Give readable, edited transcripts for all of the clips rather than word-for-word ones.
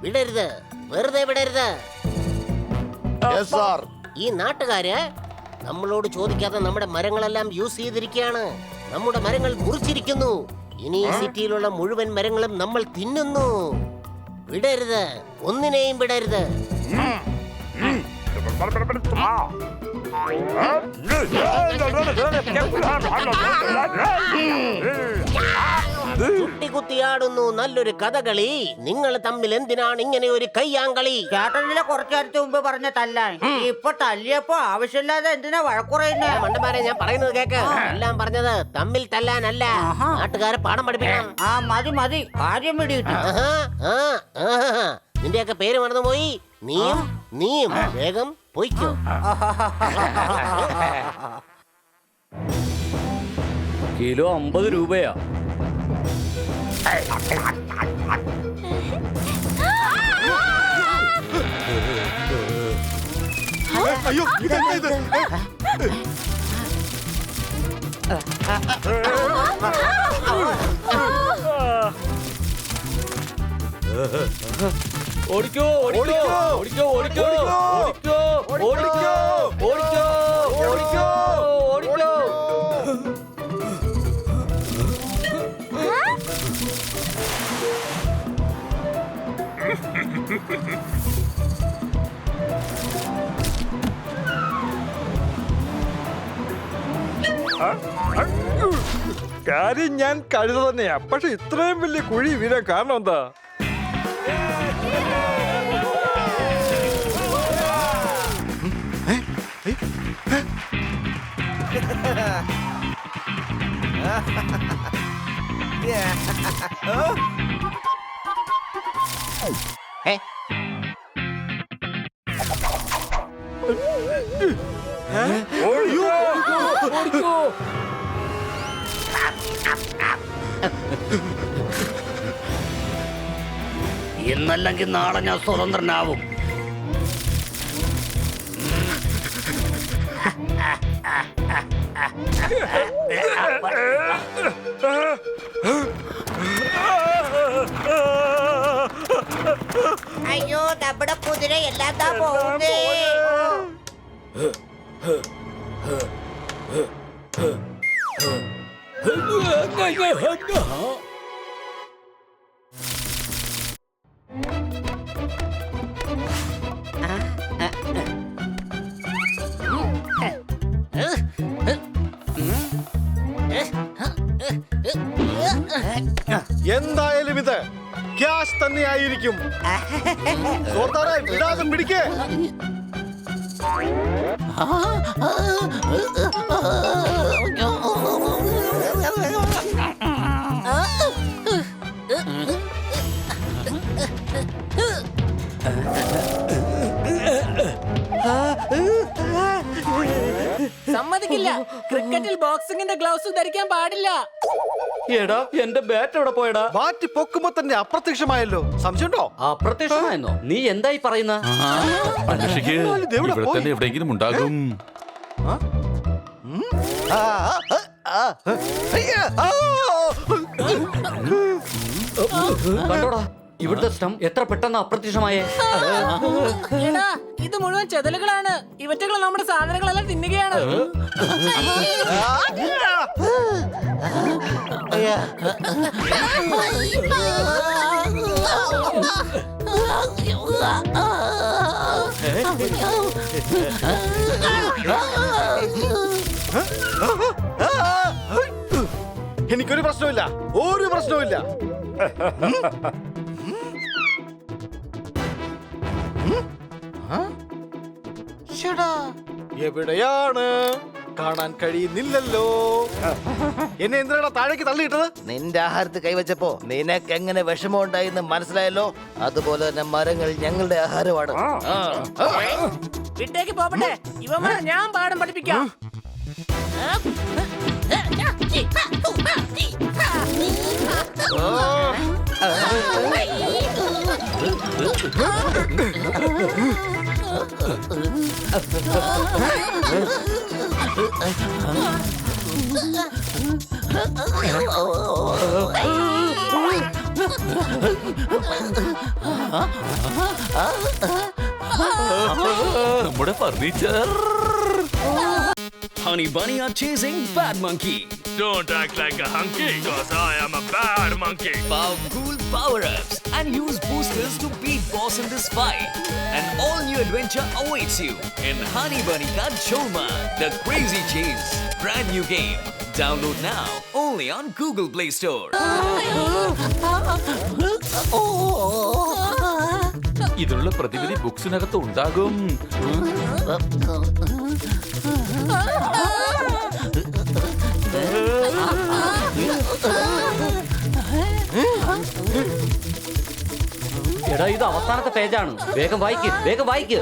വിടരുത്, വെറുതെ വിടരുത്. ഈ നാട്ടുകാര് നമ്മളോട് ചോദിക്കാതെ നമ്മുടെ മരങ്ങളെല്ലാം യൂസ് ചെയ്തിരിക്കുകയാണ്. നമ്മുടെ മരങ്ങൾ മുറിച്ചിരിക്കുന്നു. ഇനി ഈ സിറ്റിയിലുള്ള മുഴുവൻ മരങ്ങളും നമ്മൾ തിന്നുന്നു. വിടരുത്, ഒന്നിനെയും വിടരുത്. കുട്ടിയാടുന്നു നല്ലൊരു കഥകളി. നിങ്ങൾ തമ്മിൽ എന്തിനാണ് ഇങ്ങനെ ഒരു കയ്യാങ്കളി? ചേട്ടനിലെ കുറച്ചേരത്തെ മുമ്പ് പറഞ്ഞ തല്ലാൻ ഇപ്പൊ തല്ലിയപ്പോ ആവശ്യമില്ലാതെ എന്തിനാ വഴക്കുറയുന്നേ? മണ്ടന്മാരെ, ഞാൻ പറയുന്നത് കേക്ക്. എല്ലാം പറഞ്ഞത് തമ്മിൽ തല്ലാനല്ല, നാട്ടുകാരെ പാഠം പഠിപ്പിക്കണം. ആ മതി മതി, കാര്യം പിടിയിട്ടു. നിന്റെയൊക്കെ പേര് മറന്നുപോയി. നീയും വേഗം പൊയ്ക്കോ. കിലോ 50 രൂപയാ. അയ്യോ, ഇതെന്താ ഇത്? ഓടിക്കോ ഓടിക്കോ ഓടിക്കോ ഓടിക്കോ ഓടിക്കോ ഓടിക്കോ ഓടിക്കോ ഓടിക്കോ ഓടിക്കോ. കാര്യം ഞാൻ കഴുത തന്നെയാ, പക്ഷെ ഇത്രയും വലിയ കുഴി വീഴാൻ കാരണം എന്താ? ഓടിക്കോ. ഇന്നല്ലെങ്കിൽ നാളെ ഞാൻ സ്വതന്ത്രനാവും. അയ്യോ, നമ്മുടെ കുതിര എല്ലാം പോകുന്നേ. എന്തായാലും ഇത് ക്യാഷ് തന്നെയായിരിക്കും. വിടാതെ പിടിക്കേ. സമ്മതിക്കില്ല. ക്രിക്കറ്റിൽ ബോക്സിംഗിന്റെ ഗ്ലൗസ് ധരിക്കാൻ പാടില്ല. എടാ, എന്റെ ബാറ്റ് എവിടെ പോയടാ? ബാറ്റ് പൊക്കുമ്പോ തന്നെ അപ്രത്യക്ഷമായല്ലോ. സംശയമുണ്ടോ? അപ്രത്യക്ഷമായെന്നോ? നീ എന്തായി പറയുന്ന? ഇവിടെ തന്നെ എവിടെയെങ്കിലും ഉണ്ടാകും. കണ്ടോടാ, ഇവിടുത്തെ സ്റ്റം എത്ര പെട്ടെന്ന് അപ്രത്യക്ഷമായേ. എടാ, ഇത് മുഴുവൻ ചെതലുകളാണ്. ഇവറ്റകൾ നമ്മുടെ സാധനങ്ങളെല്ലാം തിന്നുകയാണ്. എനിക്കൊരു പ്രശ്നമില്ല, ഒരു പ്രശ്നവുമില്ല. എവിടെയാണ്? കാണാൻ കഴിയുന്നില്ലല്ലോ. എന്നെ എന്തിനാണ് താഴേക്ക് തള്ളിയിട്ടത്? നിന്റെ ആഹാരത്ത് കൈവച്ചപ്പോ നിനക്ക് എങ്ങനെ വിഷമം ഉണ്ടായെന്ന് മനസ്സിലായല്ലോ. അതുപോലെ തന്നെ മരങ്ങൾ ഞങ്ങളുടെ ആഹാരമാണ്. വിട്ടേക്ക് പോകട്ടെ, ഇവന്മാരെ ഞാൻ പാഠം പഠിപ്പിക്കാം. നമ്മുടെ furniture. Honey Bunny are chasing Bad Monkey. Don't act like a hunky, cause I am a bad monkey. Powerful power-ups and use boosters to beat boss in this fight. An all-new adventure awaits you in Honey Bunny Ka Choma, The Crazy Chase. Brand new game. Download now only on Google Play Store. ഇതിനുള്ള പ്രതിവിധി ബുക്സിനകത്ത് ഉണ്ടാകും. എടാ ഇത് അവസാനത്തെ പേജാണ്. വേഗം വായിക്ക്, വേഗം വായിക്ക്.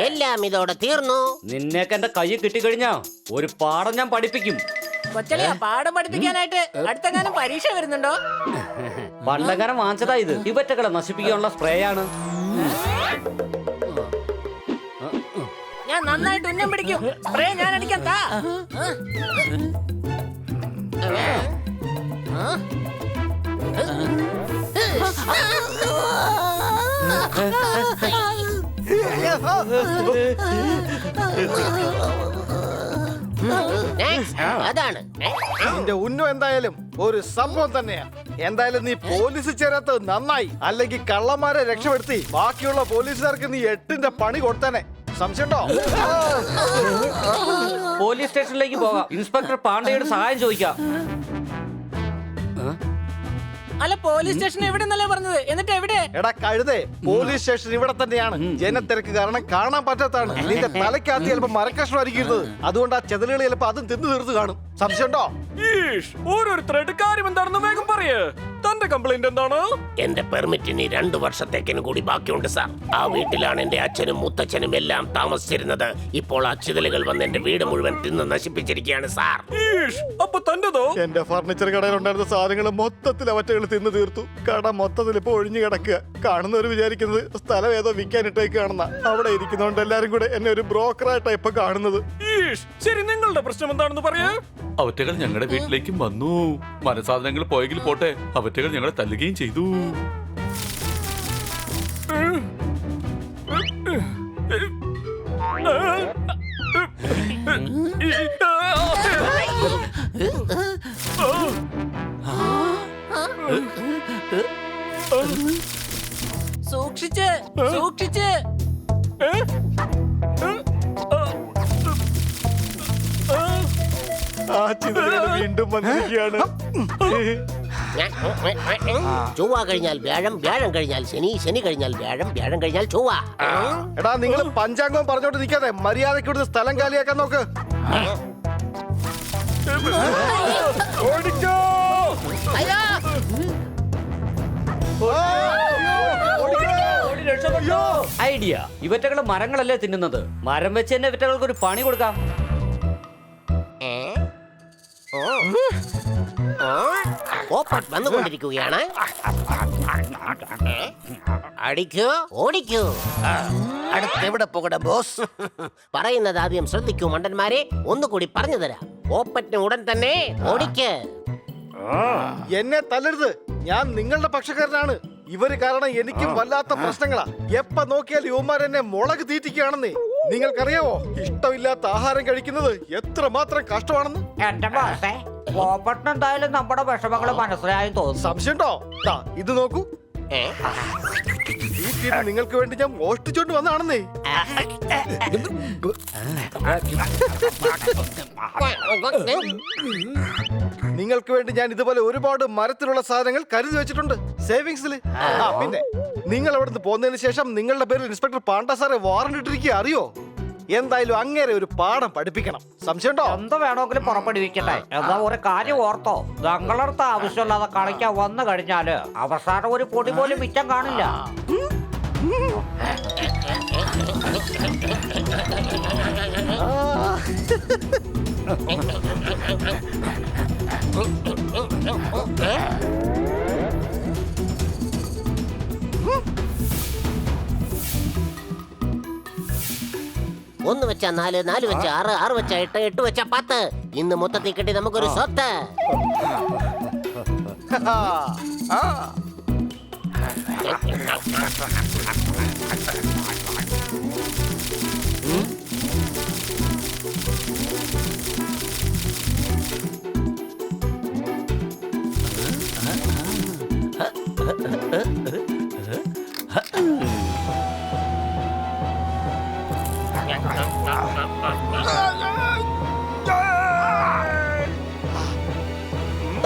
എല്ലാം ഇതോടെ തീർന്നു. നിന്നെയൊക്കെ എന്റെ കൈ കിട്ടിക്കഴിഞ്ഞാ ഒരു പാഠം ഞാൻ പഠിപ്പിക്കും. കൊച്ചളിയാ പാഠം പഠിപ്പിക്കാനായിട്ട് അടുത്തെങ്ങാനും പരീക്ഷ വരുന്നുണ്ടോ? പണ്ടങ്ങനെ വാങ്ങിച്ചതാ ഇത്. ഇവറ്റകളെ നശിപ്പിക്കാനുള്ള സ്പ്രേ ആണ്. ഞാൻ നന്നായിട്ട് ഉന്നം പിടിക്കും. സ്പ്രേ ഞാൻ അടിക്കാൻ താ. Next. അതാണ് നിന്റെ ഉന്നം എന്തായാലും ഒരു സംഭവം തന്നെയാ. എന്തായാലും നീ പോലീസ് ചേരാത്തത് നന്നായി. അല്ലെങ്കിൽ കള്ളന്മാരെ രക്ഷപ്പെടുത്തി ബാക്കിയുള്ള പോലീസുകാർക്ക് നീ 8ന്റെ പണി കൊടുത്തനെ. സംശയമുണ്ടോ? പോലീസ് സ്റ്റേഷനിലേക്ക് പോകാം. ഇൻസ്പെക്ടർ പാണ്ഡെയോട് സഹായം ചോദിക്കാം. അല്ല പോലീസ് സ്റ്റേഷൻ എവിടെ നിന്നല്ലേ പറഞ്ഞത്? എന്നിട്ട് എവിടെ? എടാ കഴുതേ, പോലീസ് സ്റ്റേഷൻ ഇവിടെ തന്നെയാണ്. ജനത്തിരക്ക് കാരണം കാണാൻ പറ്റാത്തതാണ്. നിന്റെ തലക്കകത്ത് ചിലപ്പോ മരക്കഷ്ണമായിരിക്കും ഇരുന്നത്. അതുകൊണ്ട് ആ ചെതലുകൾ ചിലപ്പോ അതും തിന്നു തീർത്ത് കാണും. സംശയമുണ്ടോ? ഓരോരുത്തരുടെ കാര്യം എന്താണെന്ന് വേഗം പറയേ. തന്റെ കംപ്ലൈന്റ് എന്താണ്? എന്റെ പെർമിറ്റിന് 2 വർഷത്തേക്കിന് കൂടി ബാക്കിയുണ്ട് സാർ. ആ വീട്ടിലാണ് എന്റെ അച്ഛനും മുത്തച്ഛനും എല്ലാം താമസിച്ചിരുന്നത്. ഇപ്പോൾ ആ ചിതലുകൾ വന്ന് എന്റെ വീട് മുഴുവൻ തിന്ന് നശിപ്പിച്ചിരിക്കുകയാണ് സാർ. അപ്പൊ തന്റെതോ? എന്റെ ഫർണിച്ചർ കടയിൽ ഉണ്ടായിരുന്ന സാധനങ്ങൾ മൊത്തത്തിൽ അവറ്റകൾ തിന്നു തീർത്തു. കട മൊത്തത്തിൽ ഇപ്പൊ ഒഴിഞ്ഞു കിടക്കുക. കാണുന്നവർ വിചാരിക്കുന്നത് സ്ഥലം ഏതോ വിൽക്കാനിട്ടേക്കാണെന്ന. അവിടെ ഇരിക്കുന്നതുകൊണ്ട് എല്ലാരും കൂടെ എന്നെ ഒരു ബ്രോക്കറായിട്ടാ ഇപ്പൊ കാണുന്നത്. ശരി, നിങ്ങളുടെ പ്രശ്നം എന്താണെന്ന് പറയാ. അവറ്റകൾ ഞങ്ങളുടെ വീട്ടിലേക്കും വന്നു. മനസാധനങ്ങൾ പോയെങ്കിൽ പോട്ടെ, അവറ്റകൾ ഞങ്ങളെ തല്ലുകയും ചെയ്തു. സൂക്ഷിച്ച് സൂക്ഷിച്ച്. ആ ചിതലുകൾ വീണ്ടും വന്നിരിക്കുകയാണ്. ചൊവ്വ കഴിഞ്ഞാൽ വ്യാഴം, വ്യാഴം കഴിഞ്ഞാൽ ശനി, ശനി കഴിഞ്ഞാൽ വ്യാഴം, വ്യാഴം കഴിഞ്ഞാൽ ചൊവ്വ. എടാ നിങ്ങൾ പഞ്ചാംഗം പറഞ്ഞോട്ട് നിൽക്കാതെ മര്യാദയ്ക്ക് ഇവിടുന്ന് സ്ഥലം കാലിയാക്കാൻ നോക്ക്. ഓടിക്കോ! ഐഡിയ. ഇവറ്റകള് മരങ്ങളല്ലേ തിന്നുന്നത്. മരം വെച്ച് തന്നെ ഇവറ്റകൾക്ക് ഒരു പണി കൊടുക്കാം. ഓപ്പൺ വന്നുകൊണ്ടിരിക്കുകയാണ്. അടിക്കൂ, ഓടിക്കൂ. അടുത്ത് എവിടെ പോകണം ബോസ്? പറയുന്നത് ആദ്യം ശ്രദ്ധിക്കൂ മണ്ടന്മാരെ. ഒന്നുകൂടി പറഞ്ഞു തരാം. ഓപ്പറ്റിന് ഉടൻ തന്നെ ഓടിക്ക്. എന്നെ തല്ലരുത്. ഞാൻ നിങ്ങളുടെ പക്ഷക്കാരനാണ്. ഇവര് കാരണം എനിക്കും വല്ലാത്ത പ്രശ്നങ്ങളാ. എപ്പ നോക്കിയാൽ യുവമാരെന്നെ മുളക് തീറ്റിക്കുകയാണെന്നേ. നിങ്ങൾക്കറിയാവോ ഇഷ്ടമില്ലാത്ത ആഹാരം കഴിക്കുന്നത് എത്ര മാത്രം കഷ്ടമാണെന്ന്? എന്റെ ബോസേ, ഓപ്പട്ടിന് എന്തായാലും നമ്മുടെ വിഷമങ്ങള് മനസ്സിലായി തോന്നുന്നു. സംശയമുണ്ടോ? ദാ, ഇത് നോക്കൂ. ഈ ടീം നിങ്ങൾക്ക് വേണ്ടി ഞാൻ മോഷ്ടിച്ചോണ്ട് വന്നാണെന്നേ. നിങ്ങൾക്ക് വേണ്ടി ഞാൻ ഇതുപോലെ ഒരുപാട് മരത്തിലുള്ള സാധനങ്ങൾ കരുതി വെച്ചിട്ടുണ്ട് സേവിങ്സിൽ. പിന്നെ നിങ്ങൾ അവിടുന്ന് പോകുന്നതിന് ശേഷം നിങ്ങളുടെ പേരിൽ ഇൻസ്പെക്ടർ പാണ്ഡ സാറെ വാറന്റ് ഇട്ടിരിക്കുക. അറിയോ? എന്തായാലും അങ്ങനെ ഒരു പാഠം പഠിപ്പിക്കണം. സംശയമുണ്ടോ? എന്ത് വേണമെങ്കിലും പുറപ്പെടുവിക്കട്ടെ. എന്നാ ഒരു കാര്യം ഓർത്തോ, ഞങ്ങളടുത്ത് ആവശ്യമില്ലാതെ കളിക്കാൻ വന്നു കഴിഞ്ഞാല് അവസാനം ഒരു പൊടി പോലും മിച്ചം കാണില്ല. 1 വെച്ചാ 4, 4 വെച്ചാ 6, 6 വെച്ചാ 8, 8 വെച്ചാ 10. ഇന്ന് മൊത്തത്തിൽ കിട്ടി നമുക്കൊരു സ്വത്ത്.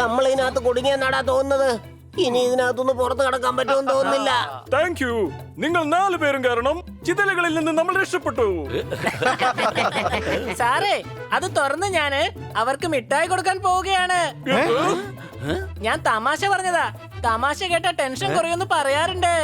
നമ്മൾ ഇതിനകത്ത് കുടുങ്ങിയെന്നാടാ തോന്നുന്നത്. ഇനി ഇതിനകത്തുനിന്ന് പുറത്ത് കടക്കാൻ പറ്റുമെന്ന് തോന്നുന്നില്ല. Thank you. നിങ്ങൾ 4 പേരും കാരണം ചിതലുകളിൽ നിന്ന് നമ്മൾ രക്ഷപ്പെട്ടു. സാറേ, അത് തുറന്ന് ഞാന് അവർക്ക് മിഠായി കൊടുക്കാൻ പോവുകയാണ്. ഞാൻ തമാശ പറഞ്ഞതാ. തമാശ കേട്ട ടെൻഷൻ കുറയൊന്ന് പറയാറുണ്ട്.